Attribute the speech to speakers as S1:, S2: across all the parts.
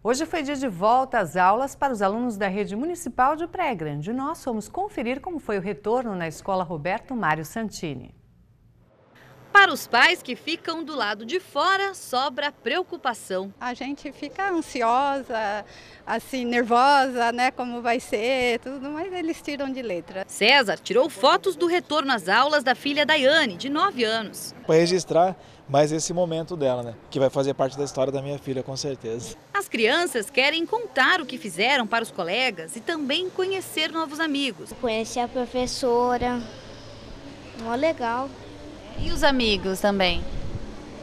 S1: Hoje foi dia de volta às aulas para os alunos da rede municipal de Praia Grande. Nós fomos conferir como foi o retorno na escola Roberto Mário Santini.
S2: Para os pais que ficam do lado de fora, sobra preocupação.
S3: A gente fica ansiosa, assim, nervosa, né, como vai ser, tudo, mas eles tiram de letra.
S2: César tirou fotos do retorno às aulas da filha Daiane, de 9 anos.
S4: Para registrar mais esse momento dela, né, que vai fazer parte da história da minha filha, com certeza.
S2: As crianças querem contar o que fizeram para os colegas e também conhecer novos amigos.
S5: Conheci a professora, mó legal.
S2: E os amigos também?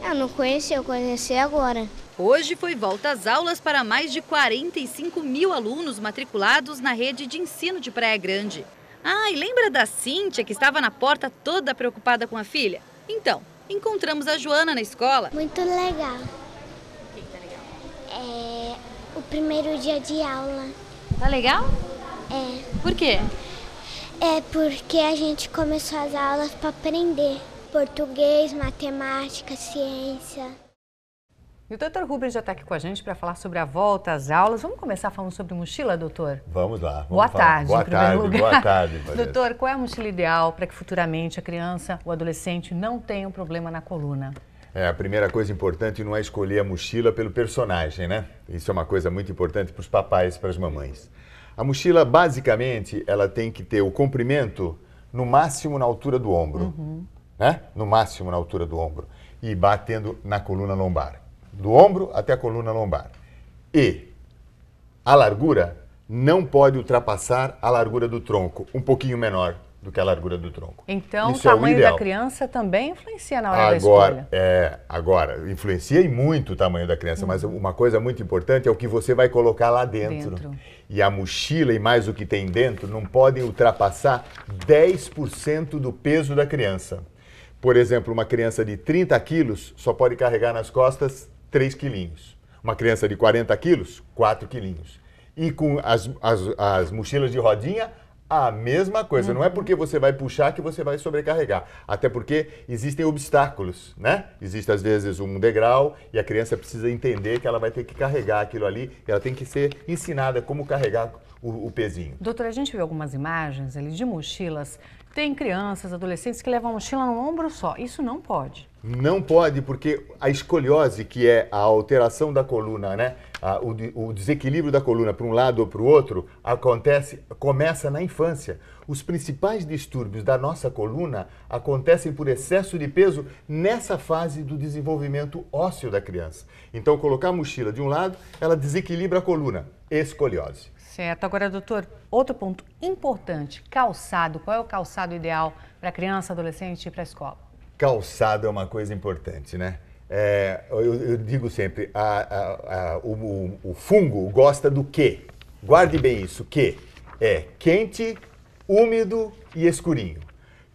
S5: Eu não conheci, eu conheci agora.
S2: Hoje foi volta às aulas para mais de 45 mil alunos matriculados na rede de ensino de Praia Grande. Ah, e lembra da Cíntia que estava na porta toda preocupada com a filha? Então, encontramos a Joana na escola.
S6: Muito legal.
S2: O que tá legal?
S6: É o primeiro dia de aula.
S2: Tá legal?
S6: É.
S2: Por quê?
S6: É porque a gente começou as aulas para aprender português, matemática, ciência.
S1: E o doutor Rubens já está aqui com a gente para falar sobre a volta às aulas. Vamos começar falando sobre mochila, doutor?
S7: Vamos lá.
S1: Boa tarde, em primeiro lugar.
S7: Boa tarde, Vanessa.
S1: Doutor, qual é a mochila ideal para que futuramente a criança, o adolescente, não tenha um problema na coluna?
S7: A primeira coisa importante não é escolher a mochila pelo personagem, né? Isso é uma coisa muito importante para os papais e para as mamães. A mochila, basicamente, ela tem que ter o comprimento no máximo na altura do ombro. Né? No máximo na altura do ombro. E batendo na coluna lombar. Do ombro até a coluna lombar. E a largura não pode ultrapassar a largura do tronco, um pouquinho menor do que a largura do tronco.
S1: Então,
S7: isso
S1: o tamanho da criança também influencia na hora da escolha?
S7: Agora, influencia e muito o tamanho da criança, mas uma coisa muito importante é o que você vai colocar lá dentro. E a mochila e mais o que tem dentro não podem ultrapassar 10% do peso da criança. Por exemplo, uma criança de 30 quilos só pode carregar nas costas 3 quilinhos. Uma criança de 40 quilos, 4 quilinhos. E com as mochilas de rodinha, a mesma coisa. Não é porque você vai puxar que você vai sobrecarregar. Até porque existem obstáculos, né? Existe, às vezes, um degrau e a criança precisa entender que ela vai ter que carregar aquilo ali. E ela tem que ser ensinada como carregar o pezinho.
S1: Doutora, a gente viu algumas imagens ali de mochilas. Tem crianças, adolescentes que levam a mochila no ombro só. Isso não pode.
S7: Não pode, porque a escoliose, que é a alteração da coluna, né? O desequilíbrio da coluna para um lado ou para o outro, começa na infância. Os principais distúrbios da nossa coluna acontecem por excesso de peso nessa fase do desenvolvimento ósseo da criança. Então, colocar a mochila de um lado, ela desequilibra a coluna. Escoliose.
S1: Certo. Agora, doutor, outro ponto importante, calçado. Qual é o calçado ideal para criança, adolescente ir para a escola?
S7: Calçado é uma coisa importante, né? Eu digo sempre, o fungo gosta do quê? Guarde bem isso, que é quente, úmido e escurinho.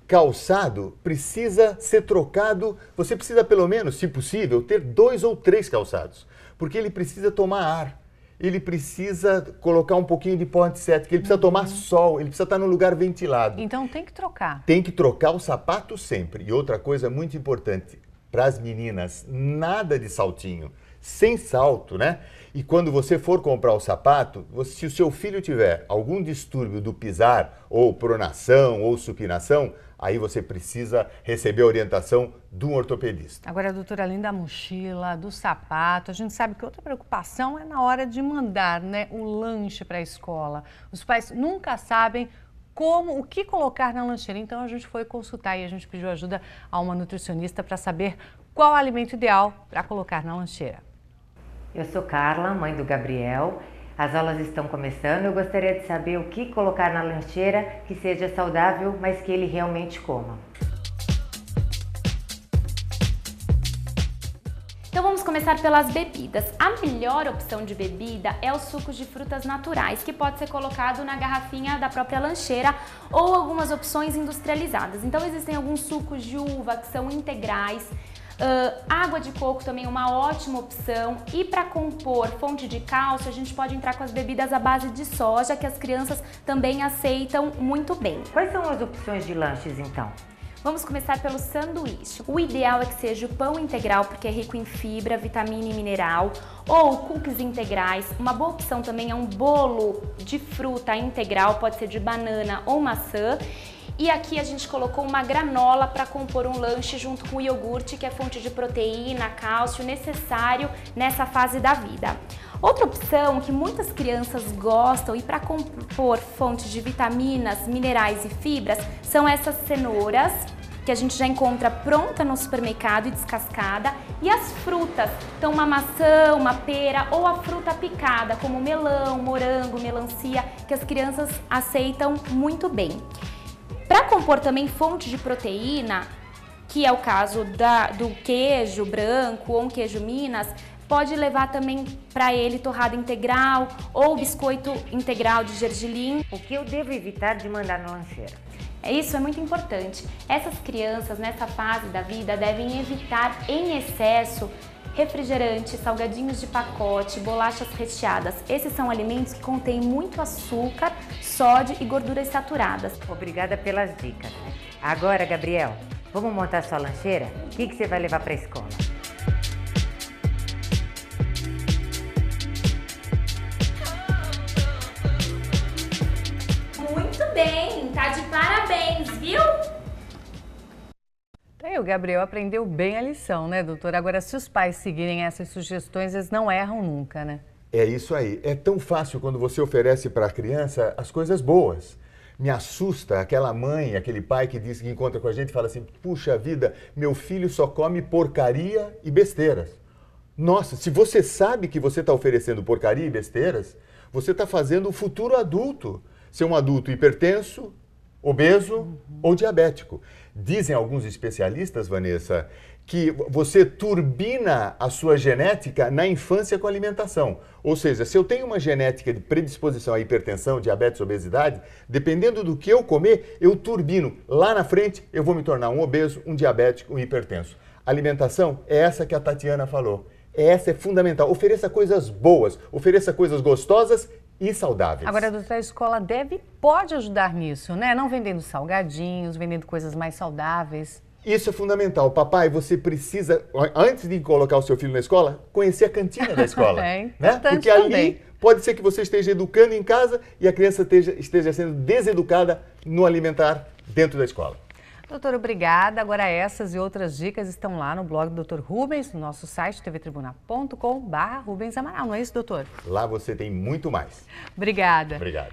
S7: Calçado precisa ser trocado, você precisa pelo menos, se possível, ter 2 ou 3 calçados, porque ele precisa tomar ar. Ele precisa colocar um pouquinho de pó antisséptico, ele precisa tomar sol, ele precisa estar num lugar ventilado.
S1: Então tem que trocar.
S7: Tem que trocar o sapato sempre. E outra coisa muito importante, para as meninas, nada de saltinho, sem salto, né? E quando você for comprar o sapato, se o seu filho tiver algum distúrbio do pisar, ou pronação, ou supinação, aí você precisa receber a orientação de um ortopedista.
S1: Agora, doutora, além da mochila, do sapato, a gente sabe que outra preocupação é na hora de mandar, né, o lanche para a escola. Os pais nunca sabem o que colocar na lancheira. Então, a gente foi consultar e a gente pediu ajuda a uma nutricionista para saber qual o alimento ideal para colocar na lancheira.
S8: Eu sou Carla, mãe do Gabriel. As aulas estão começando. Eu gostaria de saber o que colocar na lancheira que seja saudável, mas que ele realmente coma.
S9: Então vamos começar pelas bebidas. A melhor opção de bebida é os sucos de frutas naturais, que pode ser colocado na garrafinha da própria lancheira ou algumas opções industrializadas. Então existem alguns sucos de uva que são integrais. Água de coco também é uma ótima opção, e para compor fonte de cálcio a gente pode entrar com as bebidas à base de soja, que as crianças também aceitam muito bem.
S8: Quais são as opções de lanches então?
S9: Vamos começar pelo sanduíche. O ideal é que seja o pão integral, porque é rico em fibra, vitamina e mineral, ou cookies integrais. Uma boa opção também é um bolo de fruta integral, pode ser de banana ou maçã. E aqui a gente colocou uma granola para compor um lanche junto com o iogurte, que é fonte de proteína, cálcio necessário nessa fase da vida. Outra opção que muitas crianças gostam e para compor fontes de vitaminas, minerais e fibras são essas cenouras, que a gente já encontra pronta no supermercado e descascada, e as frutas, então uma maçã, uma pera ou a fruta picada, como melão, morango, melancia, que as crianças aceitam muito bem. Para compor também fonte de proteína, que é o caso do queijo branco ou um queijo Minas, pode levar também para ele torrada integral ou biscoito integral de gergelim.
S8: O que eu devo evitar de mandar na lancheira?
S9: Isso é muito importante. Essas crianças, nessa fase da vida, devem evitar em excesso refrigerantes, salgadinhos de pacote, bolachas recheadas. Esses são alimentos que contêm muito açúcar, sódio e gorduras saturadas.
S8: Obrigada pelas dicas. Agora, Gabriel, vamos montar sua lancheira? O que você vai levar para a escola?
S9: Muito bem, tá de parabéns, viu?
S1: O Gabriel aprendeu bem a lição, né, doutora? Agora, se os pais seguirem essas sugestões, eles não erram nunca, né?
S7: É isso aí. É tão fácil quando você oferece para a criança as coisas boas. Me assusta aquela mãe, aquele pai que diz que encontra com a gente e fala assim: puxa vida, meu filho só come porcaria e besteiras. Nossa, se você sabe que você está oferecendo porcaria e besteiras, você está fazendo o futuro adulto ser um adulto hipertenso, obeso ou diabético. Dizem alguns especialistas, Vanessa, que você turbina a sua genética na infância com a alimentação. Ou seja, se eu tenho uma genética de predisposição à hipertensão, diabetes, obesidade, dependendo do que eu comer, eu turbino. Lá na frente, eu vou me tornar um obeso, um diabético, um hipertenso. A alimentação é essa que a Tatiana falou. Essa é fundamental. Ofereça coisas boas, ofereça coisas gostosas e saudáveis.
S1: Agora, doutora, a escola pode ajudar nisso, né? Não vendendo salgadinhos, vendendo coisas mais saudáveis.
S7: Isso é fundamental. Papai, você precisa, antes de colocar o seu filho na escola, conhecer a cantina da escola.
S1: É importante,
S7: né? Porque ali pode ser que você esteja educando em casa e a criança esteja sendo deseducada no alimentar dentro da escola.
S1: Doutora, obrigada. Agora essas e outras dicas estão lá no blog do Dr. Rubens, no nosso site tvtribuna.com/Rubens Amaral. Não é isso, doutor?
S7: Lá você tem muito mais.
S1: Obrigada.
S7: Obrigado.